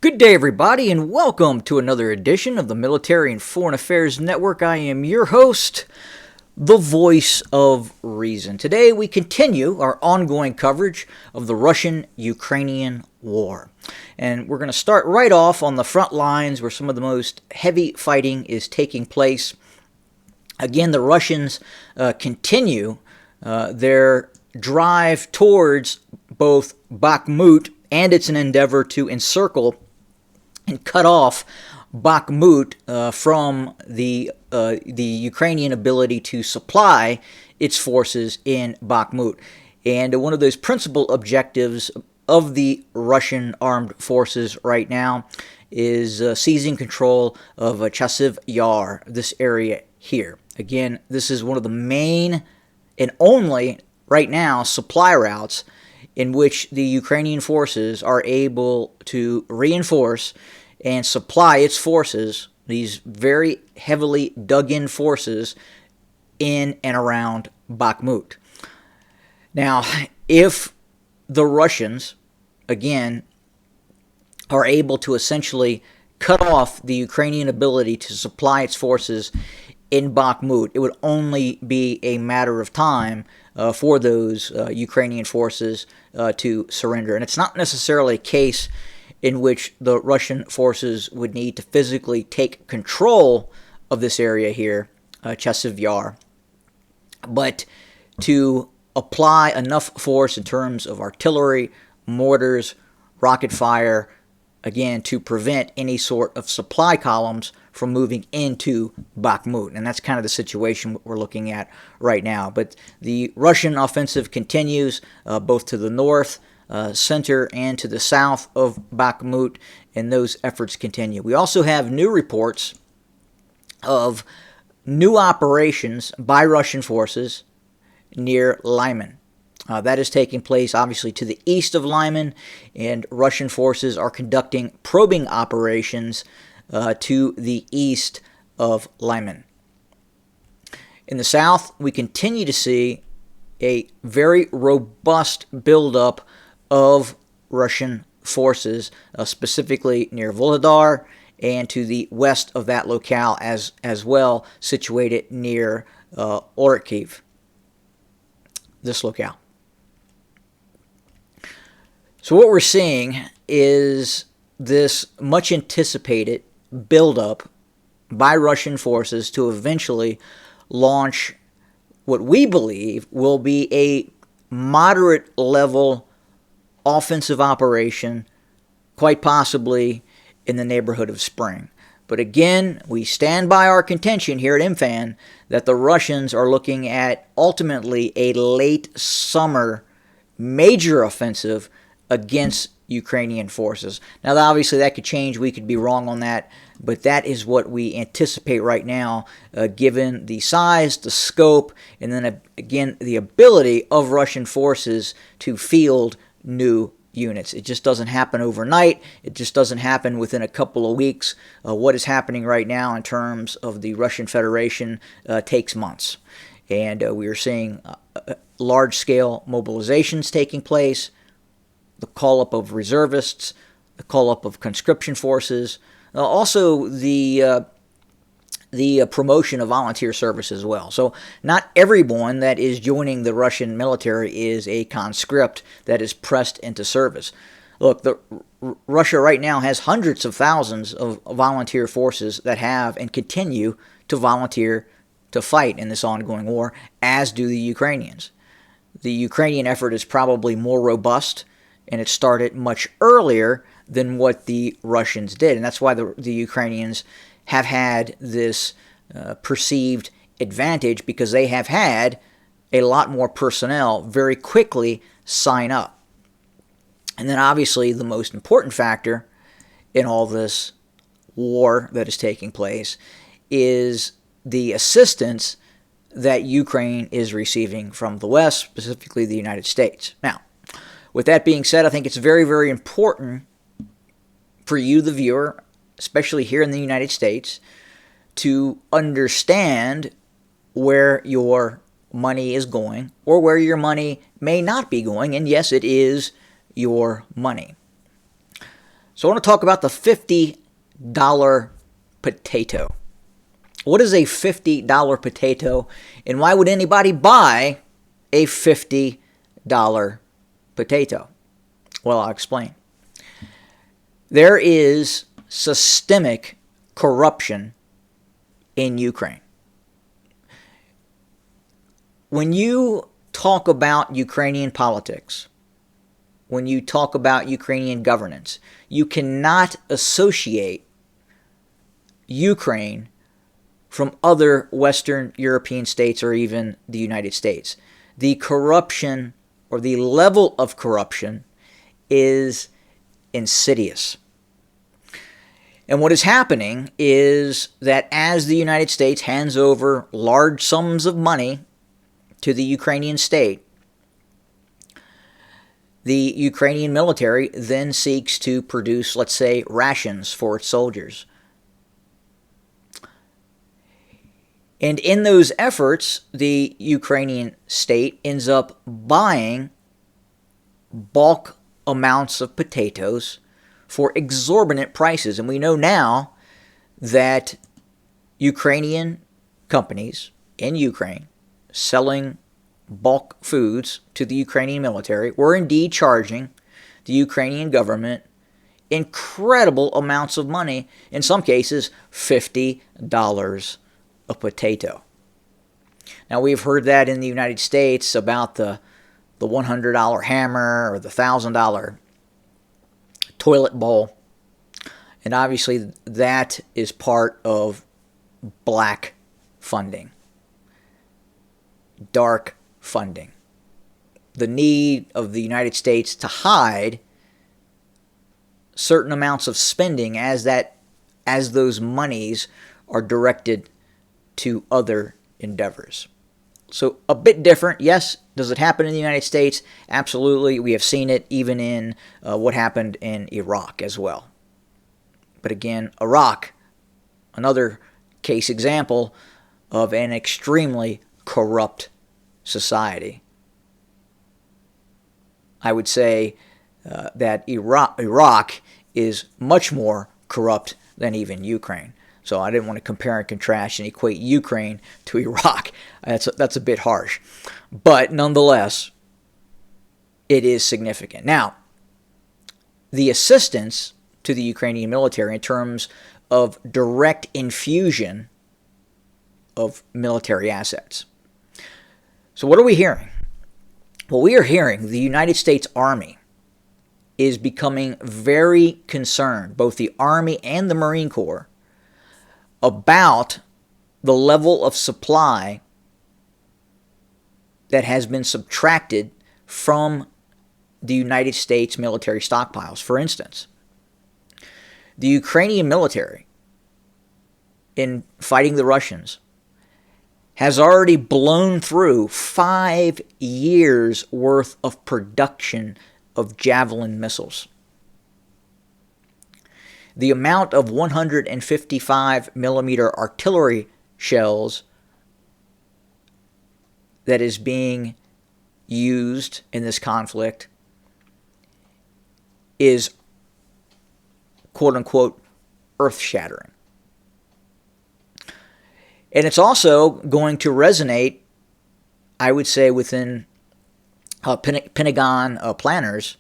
Good day, everybody, and welcome to another edition of the Military and Foreign Affairs Network. I am your host, the Voice of Reason. Today, we continue our ongoing coverage of the Russian-Ukrainian war. And we're going to start right off on the front lines where some of the most heavy fighting is taking place. Again, the Russians continue their drive towards both Bakhmut, and it's an endeavor to encircle and cut off Bakhmut from the Ukrainian ability to supply its forces in Bakhmut. And one of those principal objectives of the Russian armed forces right now is seizing control of Chasiv Yar, this area here. Again, this is one of the main and only, right now, supply routes in which the Ukrainian forces are able to reinforce and supply its forces, these very heavily dug-in forces, in and around Bakhmut. Now, if the Russians, again, are able to essentially cut off the Ukrainian ability to supply its forces in Bakhmut, it would only be a matter of time for those Ukrainian forces to surrender. And it's not necessarily a case in which the Russian forces would need to physically take control of this area here, Chasiv Yar, but to apply enough force in terms of artillery, mortars, rocket fire, again, to prevent any sort of supply columns from moving into Bakhmut. And that's kind of the situation we're looking at right now. But the Russian offensive continues both to the north, center, and to the south of Bakhmut, and those efforts continue. We also have new reports of new operations by Russian forces near Lyman. That is taking place, obviously, to the east of Lyman, and Russian forces are conducting probing operations to the east of Lyman. In the south, we continue to see a very robust buildup of Russian forces, specifically near Volodar and to the west of that locale as well, situated near Orikhiv, this locale. So what we're seeing is this much anticipated buildup by Russian forces to eventually launch what we believe will be a moderate level offensive operation, quite possibly in the neighborhood of spring. But again, we stand by our contention here at MFAN that the Russians are looking at ultimately a late summer major offensive against Ukrainian forces. Now, obviously, that could change. We could be wrong on that, but that is what we anticipate right now, given the size, the scope, and then, again, the ability of Russian forces to field new units. It just doesn't happen overnight. It just doesn't happen within a couple of weeks. What is happening right now in terms of the Russian Federation takes months. And we are seeing large-scale mobilizations taking place, the call-up of reservists, the call-up of conscription forces, also the promotion of volunteer service as well. So not everyone that is joining the Russian military is a conscript that is pressed into service. Look, Russia right now has hundreds of thousands of volunteer forces that have and continue to volunteer to fight in this ongoing war, as do the Ukrainians. The Ukrainian effort is probably more robust, and it started much earlier than what the Russians did. And that's why the Ukrainians have had this perceived advantage, because they have had a lot more personnel very quickly sign up. And then obviously the most important factor in all this war that is taking place is the assistance that Ukraine is receiving from the West, specifically the United States. Now, with that being said, I think it's very, very important for you, the viewer, especially here in the United States, to understand where your money is going or where your money may not be going. And yes, it is your money. So I want to talk about the $50 potato. What is a $50 potato, and why would anybody buy a $50 potato? Well, I'll explain. There is systemic corruption in Ukraine. When you talk about Ukrainian politics, when you talk about Ukrainian governance, you cannot associate Ukraine from other Western European states or even the United States. The corruption, or the level of corruption, is insidious. And what is happening is that as the United States hands over large sums of money to the Ukrainian state, the Ukrainian military then seeks to produce, let's say, rations for its soldiers. And in those efforts, the Ukrainian state ends up buying bulk amounts of potatoes for exorbitant prices. And we know now that Ukrainian companies in Ukraine selling bulk foods to the Ukrainian military were indeed charging the Ukrainian government incredible amounts of money, in some cases $50 a potato. Now, we've heard that in the United States about the $100 hammer or the $1,000 toilet bowl, and obviously that is part of black funding, dark funding, the need of the United States to hide certain amounts of spending as those monies are directed to other endeavors. So a bit different. Yes, does it happen in the United States? Absolutely. We have seen it even in what happened in Iraq as well. But again, Iraq, another case example of an extremely corrupt society. I would say that Iraq is much more corrupt than even Ukraine. So I didn't want to compare and contrast and equate Ukraine to Iraq. That's a bit harsh. But nonetheless, it is significant. Now, the assistance to the Ukrainian military in terms of direct infusion of military assets. So what are we hearing? Well, we are hearing the United States Army is becoming very concerned, both the Army and the Marine Corps, about the level of supply that has been subtracted from the United States military stockpiles. For instance, the Ukrainian military, in fighting the Russians, has already blown through 5 years' worth of production of Javelin missiles. The amount of 155 millimeter artillery shells that is being used in this conflict is, quote unquote, earth-shattering. And it's also going to resonate, I would say, within Pentagon planners,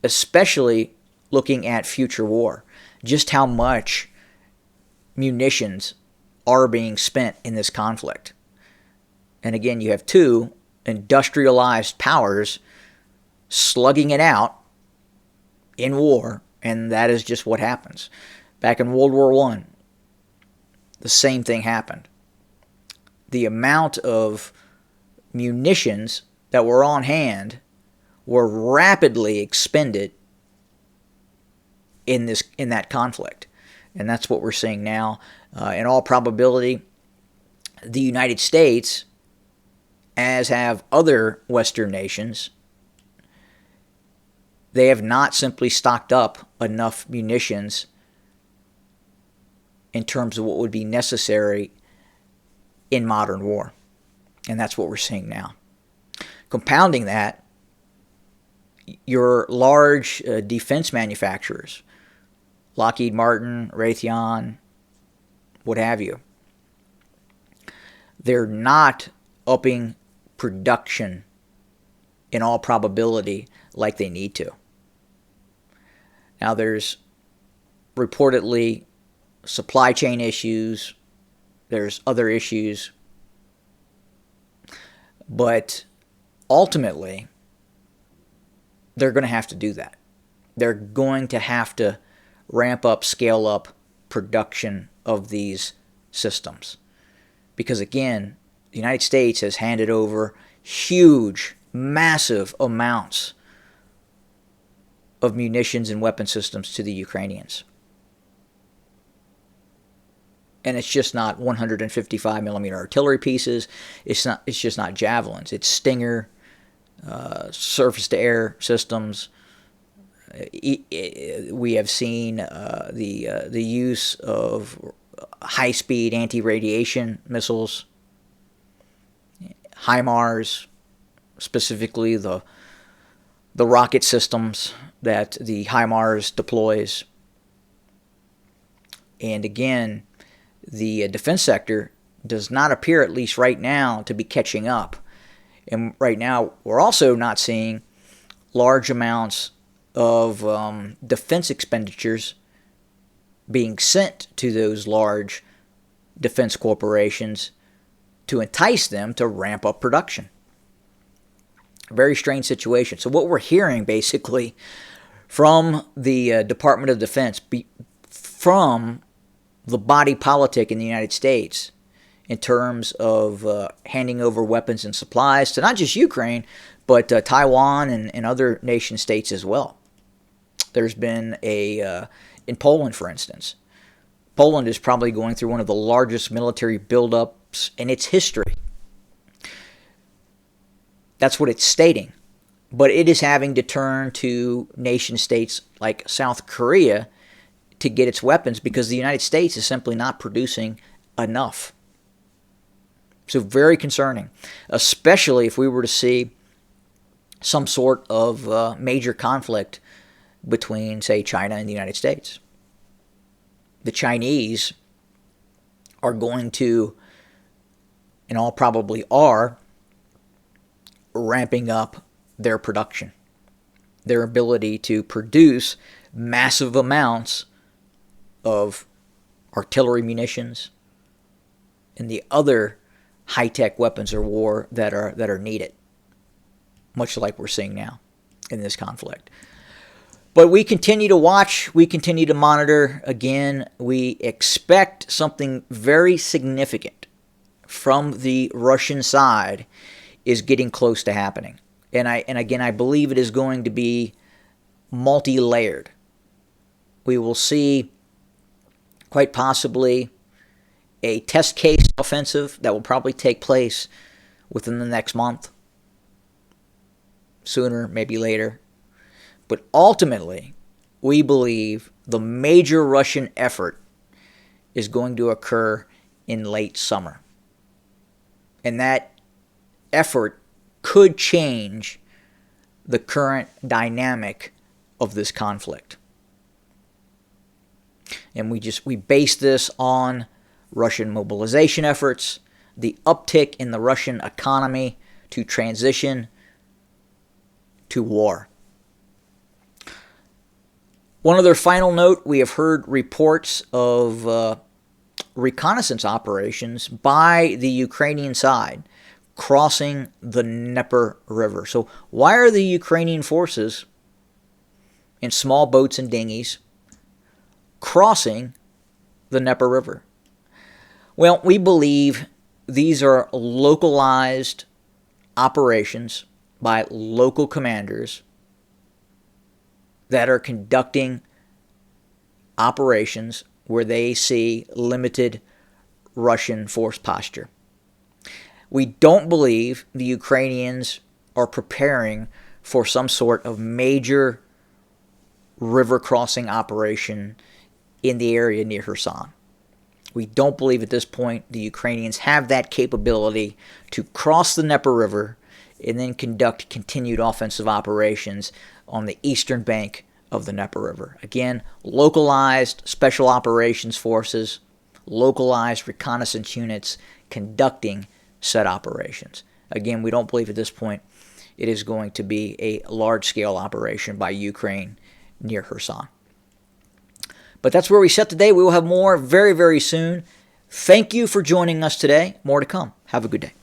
especially looking at future war, just how much munitions are being spent in this conflict. And again, you have two industrialized powers slugging it out in war, and that is just what happens. Back in World War I, the same thing happened. The amount of munitions that were on hand were rapidly expended in that conflict. And that's what we're seeing now. In all probability, the United States, as have other Western nations, they have not simply stocked up enough munitions in terms of what would be necessary in modern war. And that's what we're seeing now. Compounding that your large defense manufacturers, Lockheed Martin, Raytheon, what have you, they're not upping production in all probability like they need to. Now, there's reportedly supply chain issues, there's other issues, but ultimately, they're going to have to do that. They're going to have to ramp up, scale up production of these systems. Because again, the United States has handed over huge, massive amounts of munitions and weapon systems to the Ukrainians. And it's just not 155 millimeter artillery pieces. It's just not javelins. It's Stinger, surface-to-air systems. We have seen the use of high-speed anti-radiation missiles, HIMARS, specifically the rocket systems that the HIMARS deploys. And again, the defense sector does not appear, at least right now, to be catching up. And right now, we're also not seeing large amounts of defense expenditures being sent to those large defense corporations to entice them to ramp up production. A very strange situation. So what we're hearing basically from the Department of Defense, from the body politic in the United States, in terms of handing over weapons and supplies to not just Ukraine, but Taiwan and other nation states as well. There's been in Poland, for instance. Poland is probably going through one of the largest military buildups in its history. That's what it's stating. But it is having to turn to nation states like South Korea to get its weapons because the United States is simply not producing enough. So very concerning, especially if we were to see some sort of major conflict between, say, China and the United States. The Chinese are going to, and all probably are, ramping up their production, their ability to produce massive amounts of artillery munitions and the other high-tech weapons of war that are needed, much like we're seeing now in this conflict. But we continue to watch, we continue to monitor. Again, we expect something very significant from the Russian side is getting close to happening. And again, I believe it is going to be multi-layered. We will see quite possibly a test case offensive that will probably take place within the next month, sooner, maybe later. But ultimately, we believe the major Russian effort is going to occur in late summer. And that effort could change the current dynamic of this conflict. And we base this on Russian mobilization efforts, the uptick in the Russian economy to transition to war. One other final note, we have heard reports of reconnaissance operations by the Ukrainian side crossing the Dnieper River. So why are the Ukrainian forces in small boats and dinghies crossing the Dnieper River? Well, we believe these are localized operations by local commanders that are conducting operations where they see limited Russian force posture. We don't believe the Ukrainians are preparing for some sort of major river crossing operation in the area near Kherson. We don't believe at this point the Ukrainians have that capability to cross the Dnieper River and then conduct continued offensive operations on the eastern bank of the Dnieper River. Again, localized special operations forces, localized reconnaissance units conducting said operations. Again, we don't believe at this point it is going to be a large-scale operation by Ukraine near Kherson. But that's where we set today. We will have more very, very soon. Thank you for joining us today. More to come. Have a good day.